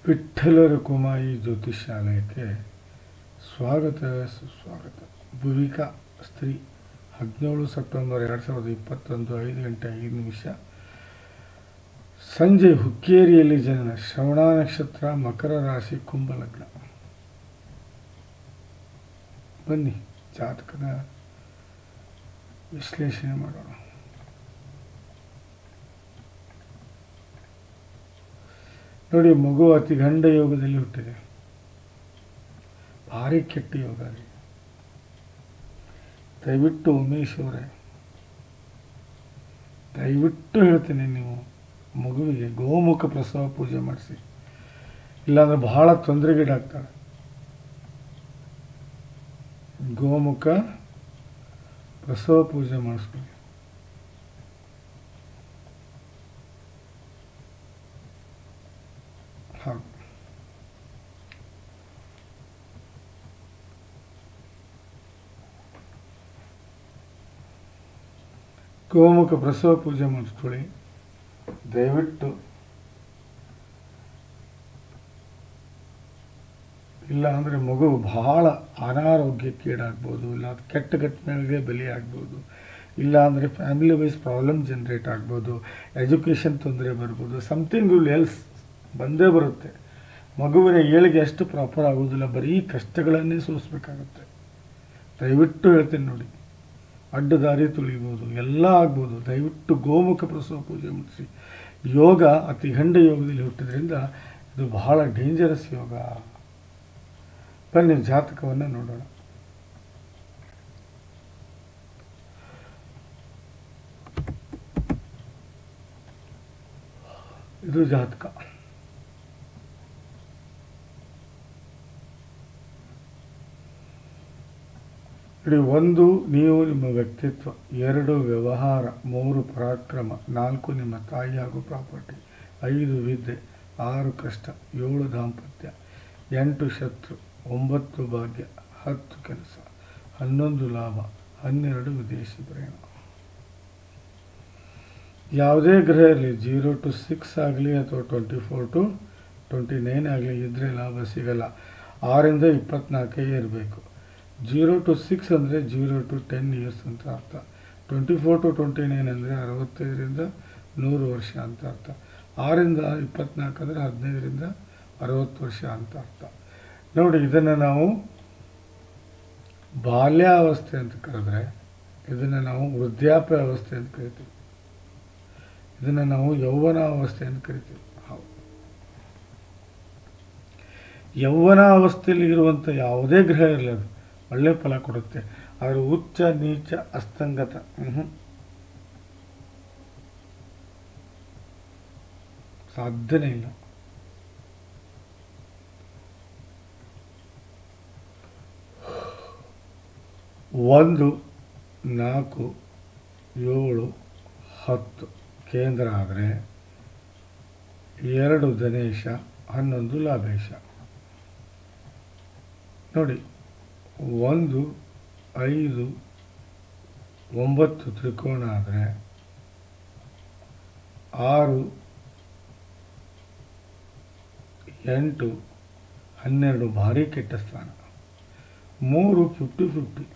ವಿಠ್ಠಲ ರಕುಮಾಯಿ ಜ್ಯೋತಿಷ್ಯಾಲಯಕ್ಕೆ ಸ್ವಾಗತ ಸುಸ್ವಾಗತ. ಭುವಿಕಾ ಸ್ತ್ರೀ 17 ಸೆಪ್ಟೆಂಬರ್ 2021 5 ಗಂಟೆ 5 ನಿಮಿಷ ಸಂಜೆ ಹುಕ್ಕೇರಿಯಲ್ಲಿ ಜನನ. ಶ್ರವಣ ನಕ್ಷತ್ರ, ಮಕರ ರಾಶಿ, ಕುಂಭ ಲಗ್ನ. ಬನ್ನಿ ಜಾತಕದ ವಿಶ್ಲೇಷಣೆ ಮಾಡೋಣ. ನೋಡಿ, ಮಗು ಅತಿ ಗಂಡ ಯೋಗದಲ್ಲಿ ಹುಟ್ಟಿದೆ. ಭಾರಿ ಕೆಟ್ಟ ಯೋಗ ರೀ. ದಯವಿಟ್ಟು ಉಮೇಶ್ ಅವರೇ, ದಯವಿಟ್ಟು ಹೇಳ್ತೀನಿ, ನೀವು ಮಗುವಿಗೆ ಗೋಮುಖ ಪ್ರಸವ ಪೂಜೆ ಮಾಡಿಸಿ, ಇಲ್ಲಾಂದ್ರೆ ಬಹಳ ತೊಂದರೆಗೀಡಾಗ್ತಾಳೆ. ಗೋಮುಖ ಪ್ರಸವ ಪೂಜೆ ಮಾಡಿಸ್ಕೊಳ್ಳಿ. ಹಾಂ, ಗೋಮುಖ ಪ್ರಸವ ಪೂಜೆ ಮಾಡಿಸ್ಕೊಳ್ಳಿ ದಯವಿಟ್ಟು. ಇಲ್ಲ ಅಂದರೆ ಮಗು ಬಹಳ ಅನಾರೋಗ್ಯಕ್ಕೀಡಾಗ್ಬೋದು, ಇಲ್ಲ ಕೆಟ್ಟ ಘಟನೆಗಳಿಗೆ ಬಲಿಯಾಗ್ಬೋದು, ಇಲ್ಲ ಅಂದರೆ ಫ್ಯಾಮಿಲಿ ವೈಸ್ ಪ್ರಾಬ್ಲಮ್ ಜನ್ರೇಟ್ ಆಗ್ಬೋದು, ಎಜುಕೇಷನ್ ತೊಂದರೆ ಬರ್ಬೋದು, ಸಮಥಿಂಗ್ ಎಲ್ಸ್ ಬಂದೇ ಬರುತ್ತೆ. ಮಗುವಿನ ಏಳಿಗೆ ಅಷ್ಟು ಪ್ರಾಪರ್ ಆಗೋದಿಲ್ಲ, ಬರೀ ಕಷ್ಟಗಳನ್ನೇ ಸೋಸಬೇಕಾಗುತ್ತೆ. ದಯವಿಟ್ಟು ಹೇಳ್ತೀನಿ ನೋಡಿ, ಅಡ್ಡ ದಾರಿ ತುಳಿಬೋದು, ಎಲ್ಲ ಆಗ್ಬೋದು. ದಯವಿಟ್ಟು ಗೋಮುಖ ಪ್ರಸವ ಪೂಜೆ ಮಾಡಿಸಿ. ಯೋಗ ಅತಿ ಗಂಡ ಯೋಗದಲ್ಲಿ ಹುಟ್ಟಿದ್ರಿಂದ ಇದು ಬಹಳ ಡೇಂಜರಸ್ ಯೋಗ. ಬನ್ನಿ ಜಾತಕವನ್ನು ನೋಡೋಣ. ಇದು ಜಾತಕ. ನೋಡಿ, 1 ನೀವು ನಿಮ್ಮ ವ್ಯಕ್ತಿತ್ವ, 2 ವ್ಯವಹಾರ, 3 ಪರಾಕ್ರಮ, 4 ನಿಮ್ಮ ತಾಯಿ ಹಾಗೂ ಪ್ರಾಪರ್ಟಿ, 5 ವಿದ್ಯೆ, 6 ಕಷ್ಟ, 7 ದಾಂಪತ್ಯ, 8 ಶತ್ರು, 9 ಭಾಗ್ಯ, 10 ಕೆಲಸ, 11 ಲಾಭ, 12 ವಿದೇಶಿ ಪ್ರಯಾಣ. ಯಾವುದೇ ಗ್ರಹ ಇರಲಿ, 0 to 6 ಆಗಲಿ ಅಥವಾ 24 to 29 ಆಗಲಿ ಇದ್ದರೆ ಲಾಭ ಸಿಗಲ್ಲ. 6ರಿಂದ 24 ಇರಬೇಕು. 0 to 6 ಅಂದರೆ 0 to 10 ಇಯರ್ಸ್ ಅಂತ ಅರ್ಥ. 24 to 29 ಅಂದರೆ 65ರಿಂದ 100 ವರ್ಷ ಅಂತ ಅರ್ಥ. 6ರಿಂದ 24 ಅಂದರೆ 15ರಿಂದ 60 ವರ್ಷ ಅಂತ ಅರ್ಥ. ನೋಡಿ, ಇದನ್ನು ನಾವು ಬಾಲ್ಯಾವಸ್ಥೆ ಅಂತ ಕರೆದ್ರೆ, ಇದನ್ನು ನಾವು ವೃದ್ಧಾಪ್ಯ ಅವಸ್ಥೆ ಅಂತ ಕರಿತೀವಿ, ಇದನ್ನು ನಾವು ಯೌವನಾವಸ್ಥೆ ಅಂತ ಕರಿತೀವಿ. ಹೌದು, ಯೌವನಾವಸ್ಥೆಯಲ್ಲಿ ಇರುವಂಥ ಯಾವುದೇ ಗ್ರಹ ಇರಲಿ ಅದು ಒಳ್ಳೆ ಫಲ ಕೊಡುತ್ತೆ. ಆದರೆ ಉಚ್ಚ ನೀಚ ಅಸ್ತಂಗತ ಸಾಧ್ಯನೇ ಇಲ್ಲ. ಒಂದು 4 7 10 ಕೇಂದ್ರ ಆದರೆ 2 ಧನೇಶ, 11 ಲಾಭೇಶ. ನೋಡಿ, 1 5 9 ತ್ರಿಕೋಣ ಆದರೆ 6 8 12 ಭಾರಿ ಕೆಟ್ಟ ಸ್ಥಾನ. 3 50-50.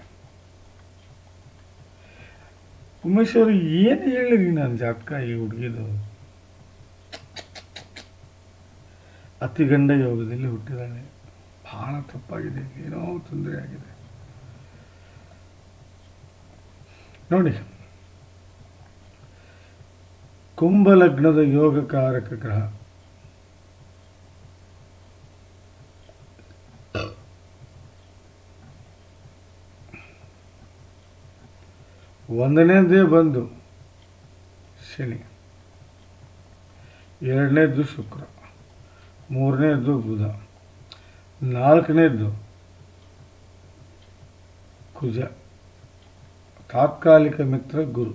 ಉಮೇಶ್ ಅವರು ಏನು ಹೇಳಿರಿ ನಾನು ಜಾತಕ ಈ ಹುಡುಗಿದು ಅತಿಗಂಡ ಯೋಗದಲ್ಲಿ ಹುಟ್ಟಿದಾಳೆ. ಭಾಳ ತಪ್ಪಾಗಿದೆ, ಏನೋ ತೊಂದರೆ ಆಗಿದೆ. ನೋಡಿ, ಕುಂಭ ಲಗ್ನದ ಯೋಗಕಾರಕ ಗ್ರಹ ಒಂದನೇದೇ ಬಂದು ಶನಿ, 2ನೇದು ಶುಕ್ರ, 3ನೇದು ಬುಧ, 4ನೇದು ಕುಜ, ತಾತ್ಕಾಲಿಕ ಮಿತ್ರ ಗುರು.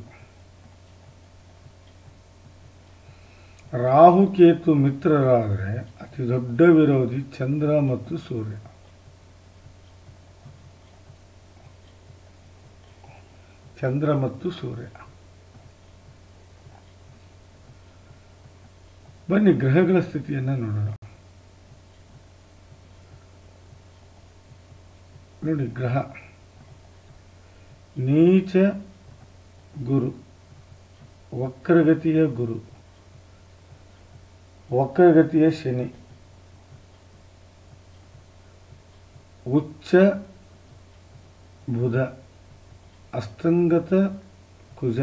ರಾಹು ಕೇತು ಮಿತ್ರರಾದರೆ ಅತಿ ದೊಡ್ಡ ವಿರೋಧಿ ಚಂದ್ರ ಮತ್ತು ಸೂರ್ಯ. ಚಂದ್ರ ಮತ್ತು ಸೂರ್ಯ. ಬನ್ನಿ ಗ್ರಹಗಳ ಸ್ಥಿತಿಯನ್ನು ನೋಡೋಣ. ನೋಡಿ ಗ್ರಹ ನೀಚ ಗುರು, ವಕ್ರಗತಿಯ ಗುರು, ವಕ್ರಗತಿಯ ಶನಿ, ಉಚ್ಚ ಬುಧ, ಅಸ್ತಂಗತ ಕುಜ,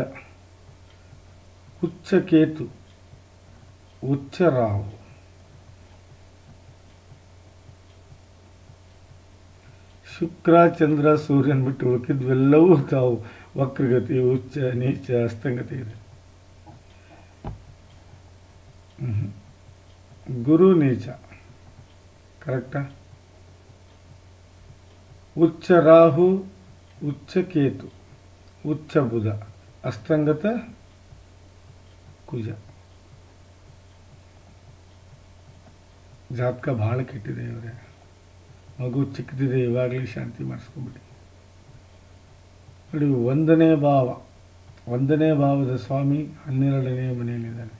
ಉಚ್ಚ ಕೇತು, ಉಚ್ಚ ರಾಹು. ಶುಕ್ರ ಚಂದ್ರ ಸೂರ್ಯನ ಬಿಟ್ಟು ಉಳಿಕಿದ್ವೆಲ್ಲವೂ ತಾವು ವಕ್ರಗತಿ, ಉಚ್ಚ, ನೀಚ, ಅಸ್ತಂಗತಿ ಇದೆ. ಗುರು ನೀಚ ಕರೆಕ್ಟಾ? ಉಚ್ಚ ರಾಹು, ಉಚ್ಚ ಕೇತು, ಉಚ್ಚ ಬುಧ, ಅಸ್ತಂಗತ ಕುಜ. ಜಾತಕ ಭಾಳ ಕೆಟ್ಟಿದೆ ಇವರೇ. ಮಗು ಚಿಕ್ಕದಿದೆ, ಇವಾಗಲೇ ಶಾಂತಿ ಮಾಡಿಸ್ಕೊಂಬಿಡಿ. ನೋಡಿ, 1ನೇ ಭಾವ, 1ನೇ ಭಾವದ ಸ್ವಾಮಿ 12ನೇ ಮನೆಯಲ್ಲಿದ್ದಾನೆ.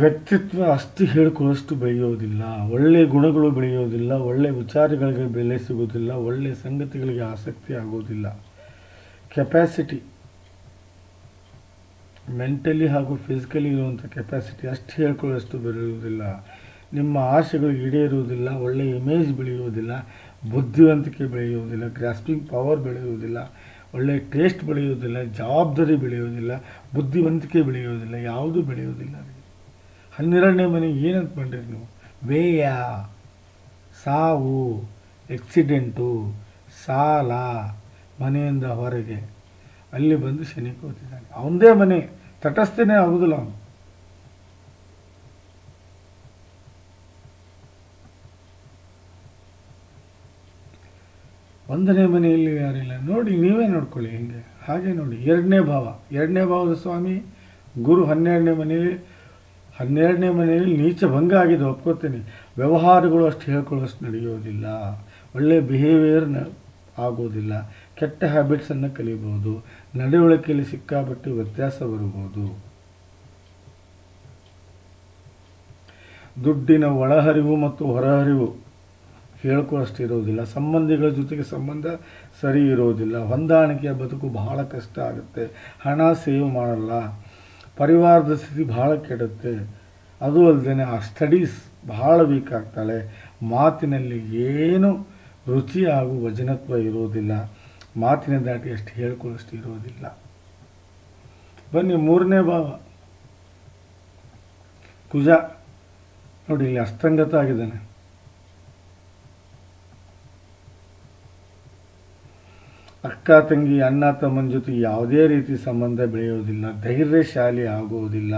ವ್ಯಕ್ತಿತ್ವ ಅಷ್ಟು ಹೇಳ್ಕೊಳ್ಳೋಷ್ಟು ಬೆಳೆಯೋದಿಲ್ಲ, ಒಳ್ಳೆಯ ಗುಣಗಳು ಬೆಳೆಯೋದಿಲ್ಲ, ಒಳ್ಳೆಯ ವಿಚಾರಗಳಿಗೆ ಬೆಲೆ ಸಿಗೋದಿಲ್ಲ, ಒಳ್ಳೆಯ ಸಂಗತಿಗಳಿಗೆ ಆಸಕ್ತಿ ಆಗೋದಿಲ್ಲ. ಕೆಪ್ಯಾಸಿಟಿ ಮೆಂಟಲಿ ಹಾಗೂ ಫಿಸಿಕಲಿ ಇರುವಂಥ ಕೆಪ್ಯಾಸಿಟಿ ಅಷ್ಟು ಹೇಳ್ಕೊಳ್ಳೋಷ್ಟು ಬೆಳೆಯುವುದಿಲ್ಲ. ನಿಮ್ಮ ಆಸೆಗಳು ಈಡೇರುವುದಿಲ್ಲ, ಒಳ್ಳೆಯ ಇಮೇಜ್ ಬೆಳೆಯುವುದಿಲ್ಲ, ಬುದ್ಧಿವಂತಿಕೆ ಬೆಳೆಯುವುದಿಲ್ಲ, ಗ್ರಾಸ್ಪಿಂಗ್ ಪವರ್ ಬೆಳೆಯುವುದಿಲ್ಲ, ಒಳ್ಳೆಯ ಟೇಸ್ಟ್ ಬೆಳೆಯುವುದಿಲ್ಲ, ಜವಾಬ್ದಾರಿ ಬೆಳೆಯುವುದಿಲ್ಲ, ಬುದ್ಧಿವಂತಿಕೆ ಬೆಳೆಯುವುದಿಲ್ಲ, ಯಾವುದೂ ಬೆಳೆಯುವುದಿಲ್ಲ. 12ನೇ ಮನೆ ಏನಂತ ಮಾಡಿರಿ ನೀವು? ವ್ಯಯ, ಸಾವು, ಆಕ್ಸಿಡೆಂಟು, ಸಾಲ, ಮನೆಯಿಂದ ಹೊರಗೆ, ಅಲ್ಲಿ ಬಂದು ಶನಿ ಕೂತಿದ್ದಾನೆ. ಅವನದೇ ಮನೆ, ತಟಸ್ಥನೇ ಆಗುವುದಿಲ್ಲ ಅವನು. ಒಂದನೇ ಮನೆಯಲ್ಲಿ ಯಾರಿಲ್ಲ ನೋಡಿ, ನೀವೇ ನೋಡ್ಕೊಳ್ಳಿ. ಹಿಂಗೆ ಹಾಗೆ ನೋಡಿ. 2ನೇ ಭಾವ, 2ನೇ ಭಾವದ ಸ್ವಾಮಿ ಗುರು 12ನೇ ಮನೆಯಲ್ಲಿ, 12ನೇ ಮನೆಯಲ್ಲಿ ನೀಚ ಭಂಗ ಆಗಿದೆ, ಒಪ್ಕೋತೀನಿ. ವ್ಯವಹಾರಗಳು ಅಷ್ಟು ಹೇಳ್ಕೊಳ್ಳೋಷ್ಟು ನಡೆಯೋದಿಲ್ಲ, ಒಳ್ಳೆಯ ಬಿಹೇವಿಯರ್ನ ಆಗೋದಿಲ್ಲ, ಕೆಟ್ಟ ಹ್ಯಾಬಿಟ್ಸನ್ನು ಕಲಿಬೋದು, ನಡವಳಿಕೆಯಲ್ಲಿ ಸಿಕ್ಕಾಪಟ್ಟೆ ವ್ಯತ್ಯಾಸ ಬರ್ಬೋದು, ದುಡ್ಡಿನ ಒಳಹರಿವು ಮತ್ತು ಹೊರಹರಿವು ಹೇಳ್ಕೊಳ್ಳೋಷ್ಟು ಇರೋದಿಲ್ಲ, ಸಂಬಂಧಿಗಳ ಜೊತೆಗೆ ಸಂಬಂಧ ಸರಿ ಇರೋದಿಲ್ಲ, ಹೊಂದಾಣಿಕೆಯ ಬದುಕು ಬಹಳ ಕಷ್ಟ ಆಗುತ್ತೆ, ಹಣ ಸೇವ್ ಮಾಡಲ್ಲ, ಪರಿವಾರದ ಸ್ಥಿತಿ ಬಹಳ ಕೆಡುತ್ತೆ. ಅದು ಅಲ್ಲದೆ ಆ ಸ್ಟಡೀಸ್ ಬಹಳ ವೀಕ್ ಆಗ್ತಾಳೆ, ಮಾತಿನಲ್ಲಿ ಏನು ರುಚಿ ಹಾಗೂ ವಚನತ್ವ ಇರೋದಿಲ್ಲ, ಮಾತಿನ ದಾಟಿ ಅಷ್ಟು ಹೇಳ್ಕೊಳ್ಳೋಷ್ಟು ಇರೋದಿಲ್ಲ. ಬನ್ನಿ 3ನೇ ಭಾವ ಕುಜ ನೋಡಿ, ಇಲ್ಲಿ ಅಸ್ತಂಗತ ಆಗಿದ್ದಾನೆ. ಅಕ್ಕ ತಂಗಿ, ಅಣ್ಣ ತಮ್ಮನ ಜೊತೆ ಯಾವುದೇ ರೀತಿ ಸಂಬಂಧ ಬೆಳೆಯೋದಿಲ್ಲ, ಧೈರ್ಯಶಾಲಿ ಆಗುವುದಿಲ್ಲ,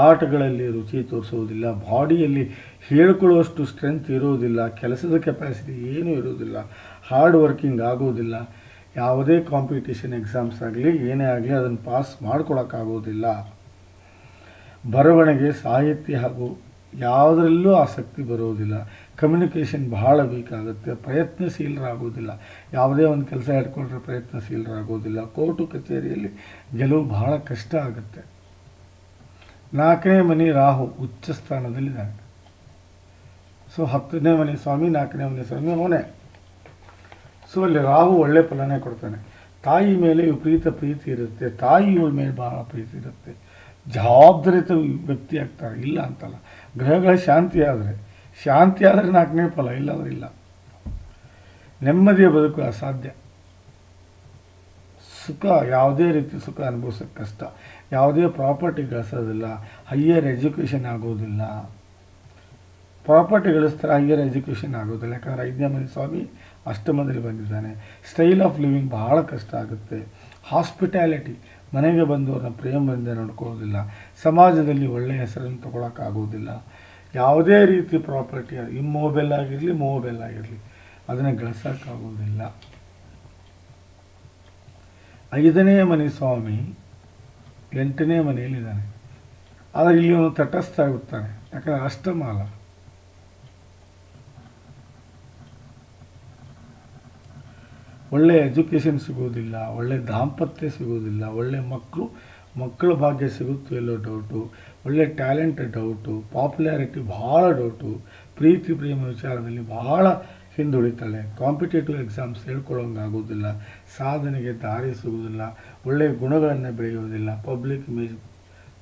ಆಟಗಳಲ್ಲಿ ರುಚಿ ತೋರಿಸೋದಿಲ್ಲ, ಬಾಡಿಯಲ್ಲಿ ಹೇಳ್ಕೊಳ್ಳುವಷ್ಟು ಸ್ಟ್ರೆಂತ್ ಇರೋದಿಲ್ಲ, ಕೆಲಸದ ಕೆಪಾಸಿಟಿ ಏನೂ ಇರೋದಿಲ್ಲ, ಹಾರ್ಡ್ ವರ್ಕಿಂಗ್ ಆಗೋದಿಲ್ಲ, ಯಾವುದೇ ಕಾಂಪಿಟೇಷನ್ ಎಕ್ಸಾಮ್ಸ್ ಆಗಲಿ ಏನೇ ಆಗಲಿ ಅದನ್ನು ಪಾಸ್ ಮಾಡ್ಕೊಳಕ್ಕಾಗೋದಿಲ್ಲ, ಬರವಣಿಗೆ, ಸಾಹಿತ್ಯ ಹಾಗೂ ಯಾವುದರಲ್ಲೂ ಆಸಕ್ತಿ ಬರೋದಿಲ್ಲ, ಕಮ್ಯುನಿಕೇಷನ್ ಬಹಳ ವೀಕ್ ಆಗುತ್ತೆ, ಪ್ರಯತ್ನಶೀಲರಾಗೋದಿಲ್ಲ, ಯಾವುದೇ ಒಂದು ಕೆಲಸ ಹಿಡ್ಕೊಂಡ್ರೆ ಪ್ರಯತ್ನಶೀಲರಾಗೋದಿಲ್ಲ, ಕೋರ್ಟು ಕಚೇರಿಯಲ್ಲಿ ಗೆಲುವು ಬಹಳ ಕಷ್ಟ ಆಗುತ್ತೆ. 4ನೇ ಮನೆ ರಾಹು ಉಚ್ಚ ಸ್ಥಾನದಲ್ಲಿದ್ದಾನೆ. ಸೊ 10ನೇ ಮನೆ ಸ್ವಾಮಿ, 4ನೇ ಮನೆ ಸ್ವಾಮಿ ಅವನೇ. ಸೊ ಅಲ್ಲಿ ರಾಹು ಒಳ್ಳೆ ಫಲನೇ ಕೊಡ್ತಾನೆ. ತಾಯಿ ಮೇಲೆ ವಿಪರೀತ ಪ್ರೀತಿ ಇರುತ್ತೆ, ತಾಯಿಗಳ ಮೇಲೆ ಬಹಳ ಪ್ರೀತಿ ಇರುತ್ತೆ, ಜವಾಬ್ದಾರಿತ ವ್ಯಕ್ತಿ ಆಗ್ತಾರೆ, ಇಲ್ಲ ಅಂತಲ್ಲ. ಗ್ರಹಗಳ ಶಾಂತಿ ಆದರೆ 4ನೇ ಫಲ, ಇಲ್ಲಾಂದ್ರೆ ಇಲ್ಲ. ನೆಮ್ಮದಿಯ ಬದುಕು ಅಸಾಧ್ಯ, ಸುಖ ಯಾವುದೇ ರೀತಿ ಸುಖ ಅನುಭವಿಸೋಕ್ಕೆ ಕಷ್ಟ, ಯಾವುದೇ ಪ್ರಾಪರ್ಟಿ ಗಳಿಸೋದಿಲ್ಲ, ಹೈಯರ್ ಎಜುಕೇಷನ್ ಆಗೋದಿಲ್ಲ, ಪ್ರಾಪರ್ಟಿ ಗಳಿಸ್ತಾರೆ, ಹೈಯರ್ ಎಜುಕೇಷನ್ ಆಗೋದಿಲ್ಲ. ಯಾಕಂದರೆ 5ನೇ ಮನೆ ಸ್ವಾಮಿ ಅಷ್ಟಮದಲ್ಲಿ ಬಂದಿದ್ದಾನೆ. ಸ್ಟೈಲ್ ಆಫ್ ಲಿವಿಂಗ್ ಬಹಳ ಕಷ್ಟ ಆಗುತ್ತೆ. ಹಾಸ್ಪಿಟ್ಯಾಲಿಟಿ, ಮನೆಗೆ ಬಂದವ್ರನ್ನ ಪ್ರೇಮದಿಂದ ನೋಡ್ಕೊಳ್ಳೋದಿಲ್ಲ, ಸಮಾಜದಲ್ಲಿ ಒಳ್ಳೆಯ ಹೆಸರನ್ನು ತೊಗೊಳಕ್ಕಾಗೋದಿಲ್ಲ, ಯಾವುದೇ ರೀತಿ ಪ್ರಾಪರ್ಟಿ ಇಮ್ಮೊಬೈಲ್ ಆಗಿರಲಿ ಮೊಬೈಲ್ ಆಗಿರಲಿ ಅದನ್ನು ಗಳಿಸೋಕ್ಕಾಗೋದಿಲ್ಲ. 5ನೇ ಮನೆ ಸ್ವಾಮಿ 8ನೇ ಮನೆಯಲ್ಲಿದ್ದಾನೆ. ಆದರೆ ಇಲ್ಲಿ ಅವನು ತಟಸ್ಥ ಆಗುತ್ತಾನೆ, ಯಾಕಂದರೆ ಅಷ್ಟಮ ಅಲ್ಲ. ಒಳ್ಳೆಯ ಎಜುಕೇಷನ್ ಸಿಗೋದಿಲ್ಲ, ಒಳ್ಳೆಯ ದಾಂಪತ್ಯ ಸಿಗೋದಿಲ್ಲ, ಒಳ್ಳೆಯ ಮಕ್ಕಳು ಮಕ್ಕಳ ಭಾಗ್ಯ ಸಿಗುತ್ತೋ ಎಲ್ಲೋ ಡೌಟು, ಒಳ್ಳೆ ಟ್ಯಾಲೆಂಟ್ ಡೌಟು, ಪಾಪ್ಯುಲಾರಿಟಿ ಭಾಳ ಡೌಟು, ಪ್ರೀತಿ ಪ್ರೇಮ ವಿಚಾರದಲ್ಲಿ ಬಹಳ ಹಿಂದುಳಿತಾಳೆ, ಕಾಂಪಿಟೇಟಿವ್ ಎಕ್ಸಾಮ್ಸ್ ಹೇಳ್ಕೊಳ್ಳೋಂಗಾಗೋದಿಲ್ಲ, ಸಾಧನೆಗೆ ದಾರಿ ಸಿಗೋದಿಲ್ಲ, ಒಳ್ಳೆಯ ಗುಣಗಳನ್ನು ಬೆಳೆಯೋದಿಲ್ಲ, ಪಬ್ಲಿಕ್ ಇಮೇಜ್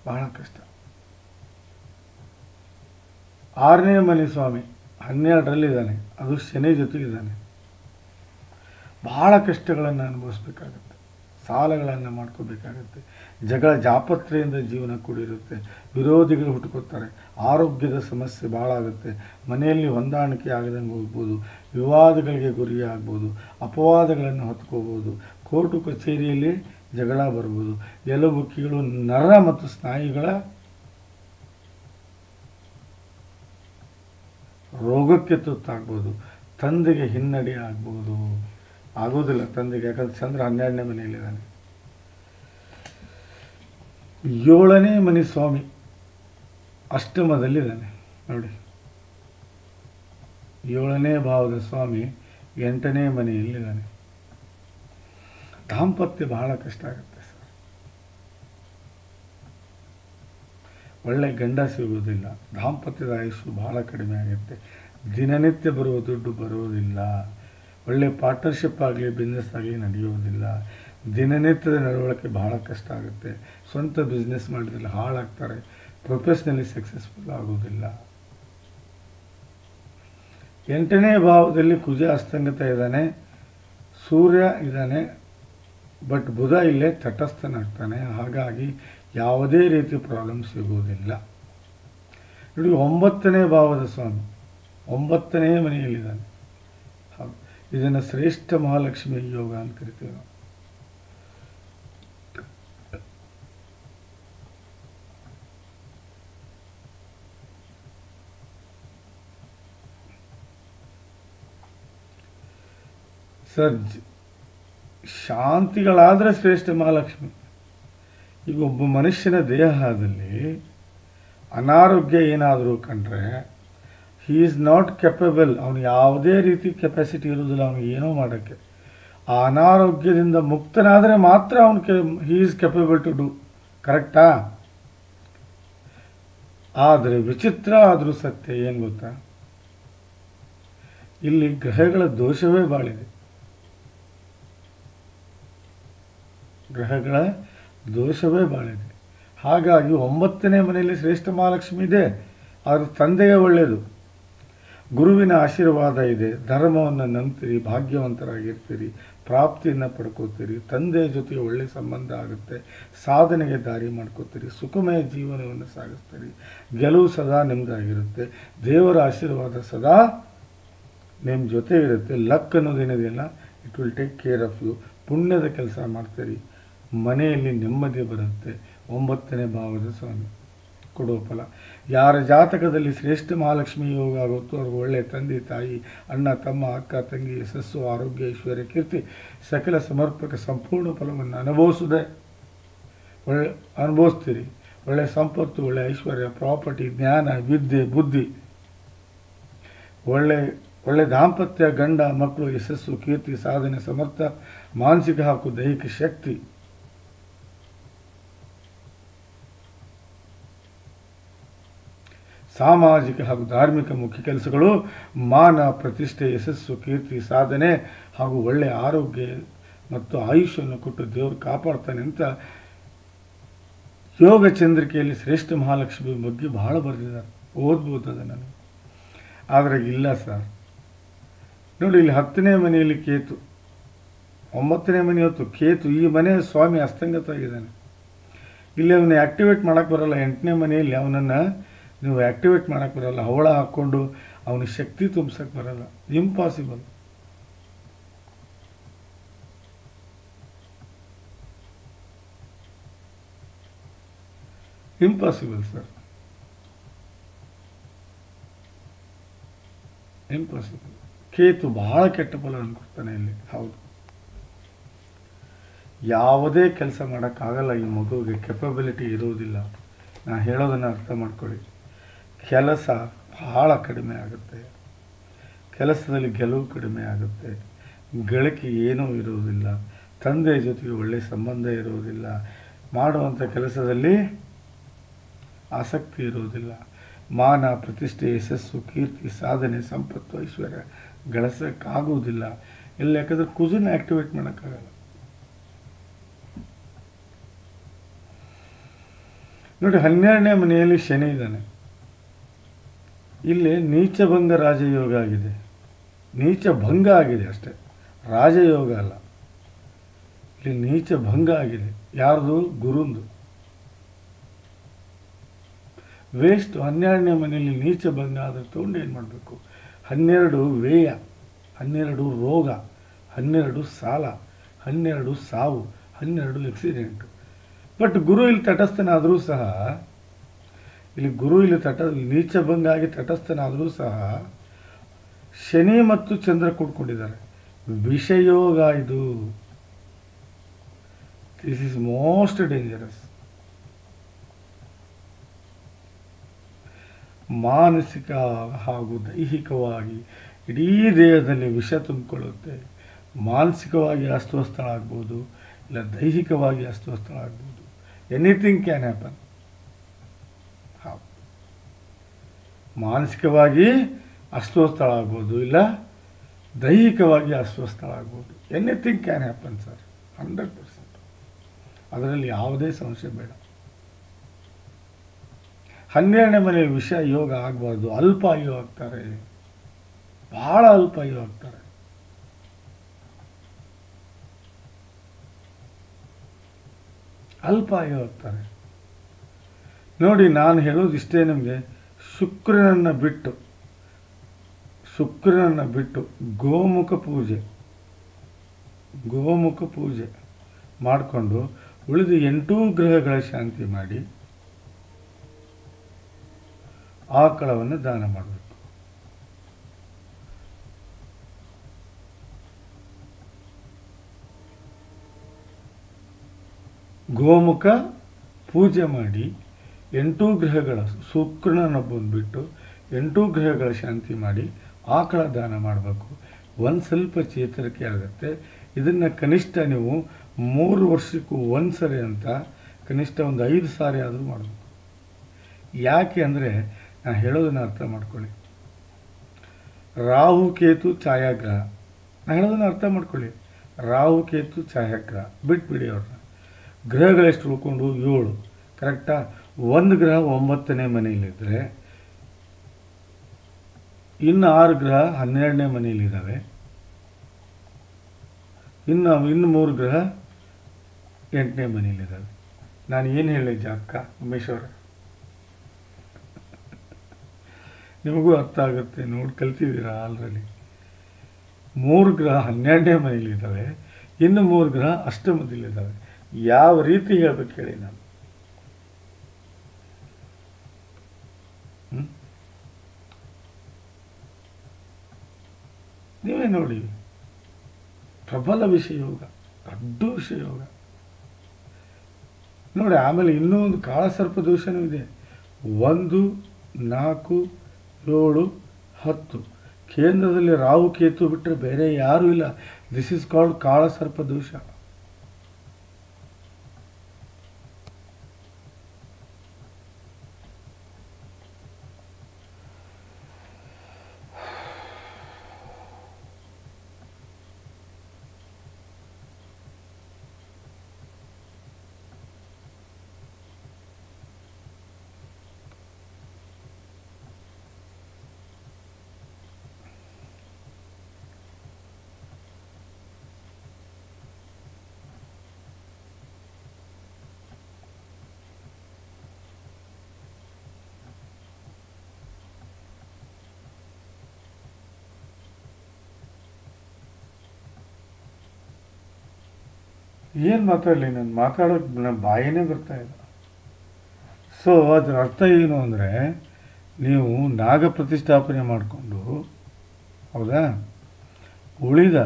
ಬಹಳ ಕಷ್ಟ. 6ನೇ ಮನೆ ಸ್ವಾಮಿ 12ರಲ್ಲಿದ್ದಾನೆ, ಅದು ಶನಿ ಜೊತೆಗಿದ್ದಾನೆ. ಬಹಳ ಕಷ್ಟಗಳನ್ನು ಅನುಭವಿಸ್ಬೇಕಾಗತ್ತೆ, ಸಾಲಗಳನ್ನು ಮಾಡ್ಕೋಬೇಕಾಗತ್ತೆ, ಜಗಳ ಜಾಪತ್ರೆಯಿಂದ ಜೀವನ ಕೂಡಿರುತ್ತೆ, ವಿರೋಧಿಗಳು ಹುಟ್ಕೋತಾರೆ, ಆರೋಗ್ಯದ ಸಮಸ್ಯೆ ಭಾಳ ಆಗುತ್ತೆ, ಮನೆಯಲ್ಲಿ ಹೊಂದಾಣಿಕೆ ಆಗದಂಗೆ ಹೋಗ್ಬೋದು, ವಿವಾದಗಳಿಗೆ ಗುರಿಯಾಗ್ಬೋದು, ಅಪವಾದಗಳನ್ನು ಹೊತ್ಕೋಬೋದು, ಕೋರ್ಟು ಕಚೇರಿಯಲ್ಲಿ ಜಗಳ ಬರ್ಬೋದು, ಎಲುಬು ಕೀಳು ನರ ಮತ್ತು ಸ್ನಾಯುಗಳ ರೋಗಕ್ಕೆ ತುತ್ತಾಗ್ಬೋದು, ತಂದೆಗೆ ಹಿನ್ನಡೆ ಆಗ್ಬೋದು. ಆಗೋದಿಲ್ಲ ತಂದೆಗೆ, ಯಾಕಂದ್ರೆ ಚಂದ್ರ 12ನೇ ಮನೆಯಲ್ಲಿದ್ದಾನೆ. 7ನೇ ಮನೆ ಸ್ವಾಮಿ ಅಷ್ಟಮದಲ್ಲಿದ್ದಾನೆ ನೋಡಿ. 7ನೇ ಭಾವದ ಸ್ವಾಮಿ 8ನೇ ಮನೆಯಲ್ಲಿದ್ದಾನೆ. ದಾಂಪತ್ಯ ಬಹಳ ಕಷ್ಟ ಆಗುತ್ತೆ ಸರ್. ಒಳ್ಳೆ ಗಂಡ ಸಿಗುವುದಿಲ್ಲ, ದಾಂಪತ್ಯದ ಆಯುಷ್ಯು ಬಹಳ ಕಡಿಮೆ ಆಗುತ್ತೆ, ದಿನನಿತ್ಯ ಬರುವ ದುಡ್ಡು ಬರುವುದಿಲ್ಲ, ಒಳ್ಳೆ ಪಾರ್ಟ್ನರ್ಶಿಪ್ ಆಗಲಿ ಬಿಸ್ನೆಸ್ ಆಗಲಿ ನಡೆಯುವುದಿಲ್ಲ, ದಿನನಿತ್ಯದ ನಡವಳಿಕೆ ಬಹಳ ಕಷ್ಟ ಆಗುತ್ತೆ, ಸ್ವಂತ ಬಿಸ್ನೆಸ್ ಮಾಡಿದ್ರೆ ಹಾಳಾಗ್ತಾರೆ, ಪ್ರೊಫೆಷ್ನಲಿ ಸಕ್ಸಸ್ಫುಲ್ ಆಗೋದಿಲ್ಲ. 8ನೇ ಭಾವದಲ್ಲಿ ಕುಜ ಅಸ್ತಂಗತ ಇದ್ದಾನೆ, ಸೂರ್ಯ ಇದ್ದಾನೆ, ಬಟ್ ಬುಧ ಇಲ್ಲೇ ತಟಸ್ಥನಾಗ್ತಾನೆ, ಹಾಗಾಗಿ ಯಾವುದೇ ರೀತಿ ಪ್ರಾಬ್ಲಮ್ ಸಿಗುವುದಿಲ್ಲ. ನೋಡಿ 9ನೇ ಭಾವದ ಸ್ವಾಮಿ 9ನೇ ಮನೆಯಲ್ಲಿದ್ದಾನೆ. ಹೌದು, ಇದನ್ನು ಶ್ರೇಷ್ಠ ಮಹಾಲಕ್ಷ್ಮಿ ಯೋಗ ಅಂತ ಕರಿತೀವಿ ನಾವು. ಸರ್ ಶಾಂತಿಗಳಾದರೆ ಶ್ರೇಷ್ಠ ಮಹಾಲಕ್ಷ್ಮಿ. ಈಗ ಒಬ್ಬ ಮನುಷ್ಯನ ದೇಹದಲ್ಲಿ ಅನಾರೋಗ್ಯ ಏನಾದರೂ ಕಂಡ್ರೆ ಹಿ ಈಸ್ ನಾಟ್ ಕೆಪಬಲ್, ಅವನು ಯಾವುದೇ ರೀತಿ ಕೆಪಾಸಿಟಿ ಇರೋದಿಲ್ಲ ಅವನಿಗೆ ಏನೋ ಮಾಡೋಕ್ಕೆ. ಆ ಅನಾರೋಗ್ಯದಿಂದ ಮುಕ್ತನಾದರೆ ಮಾತ್ರ ಅವನು he is capable to do. ಕರೆಕ್ಟಾ? ಆದರೆ ವಿಚಿತ್ರ ಆದರೂ ಸತ್ಯ ಏನು ಗೊತ್ತಾ, ಇಲ್ಲಿ ಗ್ರಹಗಳ ದೋಷವೇ ಬಾಳಿದೆ. ಗ್ರಹಗಳ ದೋಷವೇ ಬಾಳಿದೆ. ಹಾಗಾಗಿ 9ನೇ ಮನೆಯಲ್ಲಿ ಶ್ರೇಷ್ಠ ಮಹಾಲಕ್ಷ್ಮಿ ಇದೆ, ಆದರೆ ತಂದೆಯೇ ಒಳ್ಳೆಯದು, ಗುರುವಿನ ಆಶೀರ್ವಾದ ಇದೆ, ಧರ್ಮವನ್ನು ನಂಬ್ತೀರಿ, ಭಾಗ್ಯವಂತರಾಗಿರ್ತೀರಿ, ಪ್ರಾಪ್ತಿಯನ್ನು ಪಡ್ಕೋತೀರಿ, ತಂದೆಯ ಜೊತೆಗೆ ಒಳ್ಳೆಯ ಸಂಬಂಧ ಆಗುತ್ತೆ, ಸಾಧನೆಗೆ ದಾರಿ ಮಾಡ್ಕೋತೀರಿ, ಸುಖಮಯ ಜೀವನವನ್ನು ಸಾಗಿಸ್ತೀರಿ, ಗೆಲುವು ಸದಾ ನಿಮ್ಮದಾಗಿರುತ್ತೆ, ದೇವರ ಆಶೀರ್ವಾದ ಸದಾ ನಿಮ್ಮ ಜೊತೆ ಇರುತ್ತೆ. ಲಕ್ ಅನ್ನೋದೇನಿದೆಯಲ್ಲ, it will take care of you. ಪುಣ್ಯದ ಕೆಲಸ ಮಾಡ್ತೀರಿ, ಮನೆಯಲ್ಲಿ ನೆಮ್ಮದಿ ಬರುತ್ತೆ. 9ನೇ ಭಾವದ ಸ್ವಾಮಿ ಕೊಡುವ ಫಲ. ಯಾರ ಜಾತಕದಲ್ಲಿ ಶ್ರೇಷ್ಠ ಮಹಾಲಕ್ಷ್ಮಿ ಯೋಗ ಆಗುತ್ತೋ ಅವ್ರಿಗೆ ಒಳ್ಳೆಯ ತಂದೆ ತಾಯಿ, ಅಣ್ಣ ತಮ್ಮ, ಅಕ್ಕ ತಂಗಿ, ಯಶಸ್ಸು, ಆರೋಗ್ಯ, ಐಶ್ವರ್ಯ, ಕೀರ್ತಿ, ಸಕಲ ಸಮರ್ಪಕ ಸಂಪೂರ್ಣ ಫಲವನ್ನು ಅನುಭವಿಸ್ತೀರಿ. ಒಳ್ಳೆಯ ಸಂಪತ್ತು, ಒಳ್ಳೆಯ ಐಶ್ವರ್ಯ, ಪ್ರಾಪರ್ಟಿ, ಜ್ಞಾನ, ವಿದ್ಯೆ, ಬುದ್ಧಿ, ಒಳ್ಳೆ ದಾಂಪತ್ಯ, ಗಂಡ ಮಕ್ಕಳು, ಯಶಸ್ಸು, ಕೀರ್ತಿ, ಸಾಧನೆ, ಸಮರ್ಥ, ಮಾನಸಿಕ ಹಾಗೂ ದೈಹಿಕ ಶಕ್ತಿ, ಸಾಮಾಜಿಕ ಹಾಗೂ ಧಾರ್ಮಿಕ ಮುಖ್ಯ ಕೆಲಸಗಳು, ಮಾನ ಪ್ರತಿಷ್ಠೆ, ಯಶಸ್ಸು, ಕೀರ್ತಿ, ಸಾಧನೆ ಹಾಗೂ ಒಳ್ಳೆಯ ಆರೋಗ್ಯ ಮತ್ತು ಆಯುಷ್ಯವನ್ನು ಕೊಟ್ಟು ದೇವರು ಕಾಪಾಡ್ತಾನೆ ಅಂತ ಯೋಗ ಚಂದ್ರಿಕೆಯಲ್ಲಿ ಶ್ರೇಷ್ಠ ಮಹಾಲಕ್ಷ್ಮಿ ಬಗ್ಗೆ ಬಹಳ ಬರೆದಿದ್ದಾರೆ. ಓದ್ಬೋದು ಅದನ್ನು. ಆದರೆ ಇಲ್ಲ ಸರ್, ನೋಡಿ ಇಲ್ಲಿ 10ನೇ ಮನೆಯಲ್ಲಿ ಕೇತು, 9ನೇ ಮನೆ ಹೊತ್ತು ಕೇತು, ಈ ಮನೆ ಸ್ವಾಮಿ ಅಸ್ತಂಗತ ಆಗಿದ್ದಾನೆ. ಇಲ್ಲಿ ಅವನ್ನ ಆ್ಯಕ್ಟಿವೇಟ್ ಮಾಡೋಕ್ಕೆ ಬರೋಲ್ಲ. 8ನೇ ಮನೆಯಲ್ಲಿ ಅವನನ್ನು ನೀವು ಆ್ಯಕ್ಟಿವೇಟ್ ಮಾಡೋಕ್ಕೆ ಬರೋಲ್ಲ, ಹವಳ ಹಾಕ್ಕೊಂಡು ಅವನಿಗೆ ಶಕ್ತಿ ತುಂಬಿಸೋಕ್ಕೆ ಬರೋಲ್ಲ. Impossible. Impossible sir, impossible. Ketu ಬಹಳ ಕೆಟ್ಟ ಫಲವನ್ನು ಕೊಡ್ತಾನೆ ಇಲ್ಲಿ. ಹೌದು, ಯಾವುದೇ ಕೆಲಸ ಮಾಡೋಕ್ಕಾಗಲ್ಲ. ಈ ಮಗುವಿಗೆ ಕೆಪಬಿಲಿಟಿ ಇರುವುದಿಲ್ಲ. ನಾನು ಹೇಳೋದನ್ನು ಅರ್ಥ ಮಾಡ್ಕೊಳ್ಳಿ. ಕೆಲಸ ಬಹಳ ಕಡಿಮೆ ಆಗುತ್ತೆ, ಕೆಲಸದಲ್ಲಿ ಗೆಲುವು ಕಡಿಮೆ ಆಗುತ್ತೆ, ಗಳಿಕೆ ಏನೂ ಇರುವುದಿಲ್ಲ, ತಂದೆಯ ಜೊತೆಗೆ ಒಳ್ಳೆಯ ಸಂಬಂಧ ಇರುವುದಿಲ್ಲ, ಮಾಡುವಂಥ ಕೆಲಸದಲ್ಲಿ ಆಸಕ್ತಿ ಇರುವುದಿಲ್ಲ. ಮಾನ, ಪ್ರತಿಷ್ಠೆ, ಯಶಸ್ಸು, ಕೀರ್ತಿ, ಸಾಧನೆ, ಸಂಪತ್ತು, ಐಶ್ವರ್ಯ ಗಳಿಸೋಕ್ಕಾಗುವುದಿಲ್ಲ. ಎಲ್ಲ ಯಾಕಂದ್ರೆ ಕುಜನ್ನ ಆ್ಯಕ್ಟಿವೇಟ್ ಮಾಡೋಕ್ಕಾಗಲ್ಲ. ನೋಡಿ, 12ನೇ ಮನೆಯಲ್ಲಿ ಶನಿ ಇದ್ದಾನೆ. ಇಲ್ಲಿ ನೀಚಭಂಗ ರಾಜಯೋಗ ಆಗಿದೆ. ನೀಚ ಭಂಗ ಆಗಿದೆ ಅಷ್ಟೇ, ರಾಜಯೋಗ ಅಲ್ಲ. ಇಲ್ಲಿ ನೀಚ ಭಂಗ ಆಗಿದೆ. ಯಾರ್ದು? ಗುರುಂದು. ವೇಸ್ಟ್. 12ನೇ ಮನೆಯಲ್ಲಿ ನೀಚ ಭಂಗ ಆದರೆ ತೊಗೊಂಡು ಏನು ಮಾಡಬೇಕು? 12 ವ್ಯಯ, 12 ರೋಗ, 12 ಸಾಲ, 12 ಸಾವು, 12 ಆಕ್ಸಿಡೆಂಟು. ಬಟ್ ಗುರು ಇಲ್ಲಿ ತಟಸ್ಥನಾದರೂ ಸಹ, ಇಲ್ಲಿ ಗುರು ಇಲ್ಲಿ ನೀಚ ಭಂಗ ಆಗಿ ತಟಸ್ಥನಾದರೂ ಸಹ ಶನಿ ಮತ್ತು ಚಂದ್ರ ಕೂಡ್ಕೊಂಡಿದ್ದಾರೆ. ವಿಷಯೋಗ ಇದು. This is most dangerous. ಮಾನಸಿಕ ಹಾಗೂ ದೈಹಿಕವಾಗಿ ಇಡೀ ದೇಹದಲ್ಲಿ ವಿಷ ತುಂಬಿಕೊಳ್ಳುತ್ತೆ. ಮಾನಸಿಕವಾಗಿ ಅಸ್ವಸ್ಥಳಾಗ್ಬೋದು, ಇಲ್ಲ ದೈಹಿಕವಾಗಿ ಅಸ್ವಸ್ಥಳಾಗ್ಬೋದು. Anything can happen. ಮಾನಸಿಕವಾಗಿ ಅಸ್ವಸ್ಥಳಾಗ್ಬೋದು, ಇಲ್ಲ ದೈಹಿಕವಾಗಿ ಅಸ್ವಸ್ಥಳಾಗ್ಬೋದು. Anything can happen sir, 100%. ಅದರಲ್ಲಿ ಯಾವುದೇ ಸಂಶಯ ಬೇಡ. 12ನೇ ಮನೆ ವಿಷ ಯೋಗ ಆಗಬಾರ್ದು. ಅಲ್ಪಾಯು ಆಗ್ತಾರೆ, ಬಹಳ ಅಲ್ಪಾಯು ಆಗ್ತಾರೆ. ಅಲ್ಪಾಯು ಆಗ್ತಾರೆ. ನೋಡಿ, ನಾನು ಹೇಳೋದು ಇಷ್ಟೇ ನಿಮಗೆ. ಶುಕ್ರನನ್ನು ಬಿಟ್ಟು ಗೋಮುಖ ಪೂಜೆ ಮಾಡಿಕೊಂಡು ಉಳಿದ 8 ಗ್ರಹಗಳ ಶಾಂತಿ ಮಾಡಿ ಆಕಳವನ್ನು ದಾನ ಮಾಡಬೇಕು. ಗೋಮುಖ ಪೂಜೆ ಮಾಡಿ 8 ಗ್ರಹಗಳ, ಶುಕ್ರನನ್ನು ಬಂದುಬಿಟ್ಟು 8 ಗ್ರಹಗಳ ಶಾಂತಿ ಮಾಡಿ ಆಕಳ ದಾನ ಮಾಡಬೇಕು. ಒಂದು ಸ್ವಲ್ಪ ಚೇತರಿಕೆ ಆಗುತ್ತೆ. ಇದನ್ನು ಕನಿಷ್ಠ ನೀವು 3 ವರ್ಷಕ್ಕೂ ಒಂದು ಸರಿ ಅಂತ ಕನಿಷ್ಠ ಒಂದು 5 ಸಾರಿ ಆದರೂ ಮಾಡಬೇಕು. ಯಾಕೆ ಅಂದರೆ, ನಾನು ಹೇಳೋದನ್ನು ಅರ್ಥ ಮಾಡ್ಕೊಳ್ಳಿ. ರಾಹು ಕೇತು ಛಾಯಾಗ್ರಹ, ನಾನು ಹೇಳೋದನ್ನು ಅರ್ಥ ಮಾಡ್ಕೊಳ್ಳಿ. ರಾಹು ಕೇತು ಛಾಯಾಗ್ರಹ ಬಿಟ್ಬಿಡಿ ಅವ್ರನ್ನ. ಗ್ರಹಗಳೆಷ್ಟು ಉಳ್ಕೊಂಡು 7, ಕರೆಕ್ಟಾ? ಒಂದು ಗ್ರಹ 9ನೇ ಮನೆಯಲ್ಲಿದ್ದರೆ ಇನ್ನು 6 ಗ್ರಹ 12ನೇ ಮನೆಯಲ್ಲಿದ್ದಾವೆ. ಇನ್ನು 3 ಗ್ರಹ 8ನೇ ಮನೆಯಲ್ಲಿದ್ದಾವೆ. ನಾನು ಏನು ಹೇಳಿದ್ದೆ ಅಕ್ಕ ಉಮೇಶ್ ಅವರ? ನಿಮಗೂ ಅರ್ಥ ಆಗುತ್ತೆ, ನೋಡಿ ಕಲ್ತಿದ್ದೀರಾ ಆಲ್ರೆಡಿ. 3 ಗ್ರಹ 12ನೇ ಮನೆಯಲ್ಲಿದ್ದಾವೆ, ಇನ್ನು 3 ಗ್ರಹ ಅಷ್ಟಮದಲ್ಲಿದ್ದಾವೆ. ಯಾವ ರೀತಿ ಹೇಳ್ಬೇಕು ಹೇಳಿ ನಾನು? ನೀವೇ ನೋಡಿ, ಪ್ರಬಲ ವಿಷಯೋಗ, ದೊಡ್ಡ ವಿಷಯೋಗ ನೋಡಿ. ಆಮೇಲೆ ಇನ್ನೂ ಒಂದು ಕಾಳಸರ್ಪ ದೋಷನೂ ಇದೆ. 1, 4, 7, 10 ಕೇಂದ್ರದಲ್ಲಿ ರಾಹು ಕೇತು ಬಿಟ್ಟರೆ ಬೇರೆ ಯಾರೂ ಇಲ್ಲ. ದಿಸ್ ಇಸ್ ಕಾಲ್ಡ್ ಕಾಳಸರ್ಪ ದೋಷ. ಏನು ಮಾತಾಡಲಿ, ನಾನು ಮಾತಾಡೋಕ್ಕೆ ನನ್ನ ಬಾಯಿನೇ ಬರ್ತಾ ಇಲ್ಲ. ಸೊ ಅದರ ಅರ್ಥ ಏನು ಅಂದರೆ, ನೀವು ನಾಗ ಪ್ರತಿಷ್ಠಾಪನೆ ಮಾಡಿಕೊಂಡು, ಹೌದಾ, ಉಳಿದ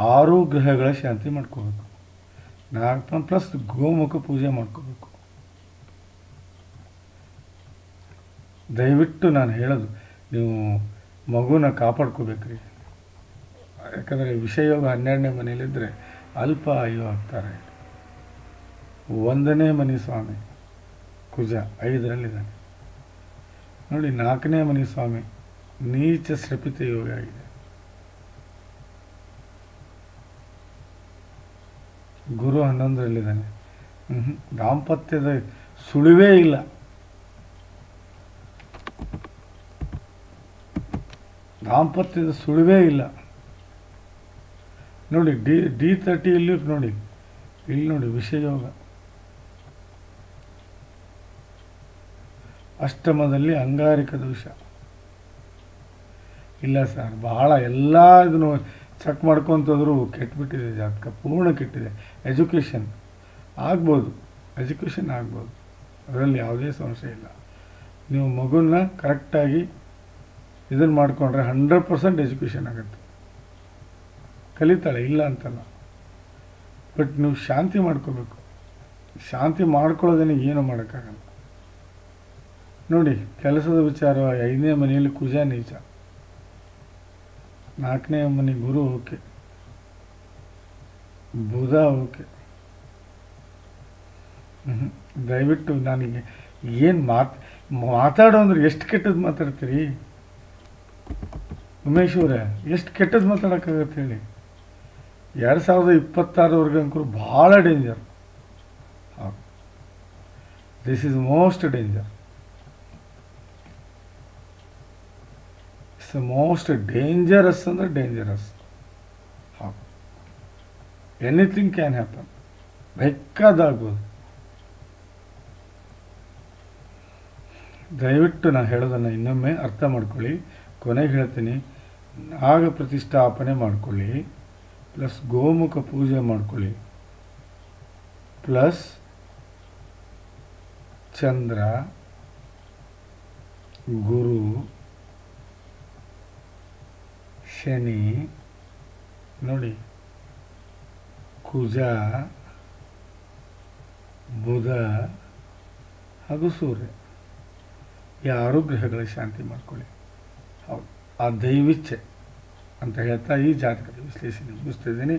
6 ಗ್ರಹಗಳ ಶಾಂತಿ ಮಾಡ್ಕೋಬೇಕು. ಪ್ಲಸ್ ಗೋಮುಖ ಪೂಜೆ ಮಾಡ್ಕೋಬೇಕು. ದಯವಿಟ್ಟು ನಾನು ಹೇಳೋದು, ನೀವು ಮಗುನ ಕಾಪಾಡ್ಕೋಬೇಕ್ರಿ. ಯಾಕಂದರೆ ವಿಷಯೋಗ 12ನೇ ಮನೆಯಲ್ಲಿದ್ದರೆ ಅಲ್ಪ ಆಯು ಆಗ್ತಾರೆ. 1ನೇ ಮನೆ ಸ್ವಾಮಿ ಕುಜ 5ರಲ್ಲಿದ್ದಾನೆ ನೋಡಿ. 4ನೇ ಮನೆ ಸ್ವಾಮಿ ನೀಚ ಶ್ರಪಿತ ಯೋಗ ಆಗಿದೆ. ಗುರು 11ರಲ್ಲಿದ್ದಾನೆ. ದಾಂಪತ್ಯದ ಸುಳಿವೇ ಇಲ್ಲ. ದಾಂಪತ್ಯದ ಸುಳಿವೇ ಇಲ್ಲ ನೋಡಿ. D30 ನೋಡಿ, ಇಲ್ಲಿ ನೋಡಿ ವಿಷಯೋಗ. ಅಷ್ಟಮದಲ್ಲಿ ಅಂಗಾರಿಕ ದೋಷ ಇಲ್ಲ ಸರ್. ಬಹಳ ಎಲ್ಲ ಇದನ್ನು ಚೆಕ್ ಮಾಡ್ಕೊತಂದ್ರು ಕೆಟ್ಬಿಟ್ಟಿದೆ ಜಾತಕ, ಪೂರ್ಣ ಕೆಟ್ಟಿದೆ. ಎಜುಕೇಷನ್ ಆಗ್ಬೋದು, ಅದರಲ್ಲಿ ಯಾವುದೇ ಸಮಸ್ಯೆ ಇಲ್ಲ. ನೀವು ಮಗುನ ಕರೆಕ್ಟಾಗಿ ಇದನ್ನು ಮಾಡಿಕೊಂಡ್ರೆ 100% ಎಜುಕೇಷನ್ ಆಗುತ್ತೆ. ಕಲಿತಾಳೆ, ಇಲ್ಲ ಅಂತಲ್ಲ. ಬಟ್ ನೀವು ಶಾಂತಿ ಮಾಡ್ಕೋಬೇಕು. ಶಾಂತಿ ಮಾಡ್ಕೊಳ್ಳೋದೇನೆ ಏನು ಮಾಡೋಕ್ಕಾಗಲ್ಲ ನೋಡಿ. ಕೆಲಸದ ವಿಚಾರ 5ನೇ ಮನೆಯಲ್ಲಿ ಕುಜ ನೀಚ, 4ನೇ ಮನೆ ಗುರು ಓಕೆ, ಬುಧ ಓಕೆ. ದಯವಿಟ್ಟು ನನಗೆ ಏನು ಮಾತಾಡೋ ಅಂದ್ರೆ ಎಷ್ಟು ಕೆಟ್ಟದ್ದು ಮಾತಾಡ್ತೀರಿ ಉಮೇಶ್ ಅವರೇ? ಎಷ್ಟು ಕೆಟ್ಟದ್ದು ಮಾತಾಡೋಕ್ಕಾಗತ್ತೆ ಹೇಳಿ? 2026 ಅಂಕರು ಭಾಳ ಡೇಂಜರ್. ಹೌದು, this is most danger. It's most dangerous ಅಂದರೆ ಡೇಂಜರಸ್. ಹೌದು, ಎನಿಥಿಂಗ್ ಕ್ಯಾನ್ ಹ್ಯಾಪನ್, ಬೇಕಾದಾಗ್ಬೋದು. ದಯವಿಟ್ಟು ನಾನು ಹೇಳೋದನ್ನು ಇನ್ನೊಮ್ಮೆ ಅರ್ಥ ಮಾಡ್ಕೊಳ್ಳಿ. ಕೊನೆಗೆ ಹೇಳ್ತೀನಿ, ನಾಗ ಪ್ರತಿಷ್ಠಾಪನೆ ಮಾಡ್ಕೊಳ್ಳಿ, ಪ್ಲಸ್ ಗೋಮುಖ ಪೂಜೆ ಮಾಡ್ಕೊಳ್ಳಿ, ಪ್ಲಸ್ ಚಂದ್ರ, ಗುರು, ಶನಿ ನೋಡಿ, ಕುಜ, ಬುಧ ಹಾಗೂ ಸೂರ್ಯ, ಈ 6 ಗ್ರಹಗಳ ಶಾಂತಿ ಮಾಡ್ಕೊಳ್ಳಿ. ಹೌದು, ಆ ದೈವಿಚ್ಛೆ ಅಂತ ಹೇಳ್ತಾ ಈ ಜಾತಕದ ವಿಶ್ಲೇಷಣೆ ಮುಗಿಸ್ತಿದ್ದೀನಿ.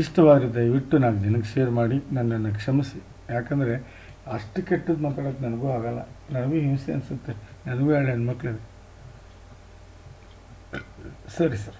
ಇಷ್ಟವಾದರೆ ದಯವಿಟ್ಟು 4 ಜನಕ್ಕೆ ಶೇರ್ ಮಾಡಿ, ನನ್ನನ್ನು ಕ್ಷಮಿಸಿ. ಯಾಕಂದರೆ ಅಷ್ಟು ಕೆಟ್ಟದ್ದು ಮಾತಾಡೋಕ್ಕೆ ನನಗೂ ಆಗಲ್ಲ. ನನಗೂ ಹಿಂಸೆ ಅನಿಸುತ್ತೆ. ನನಗೂ 2 ಹೆಣ್ಮಕ್ಳಿದೆ. ಸರಿ ಸರ್.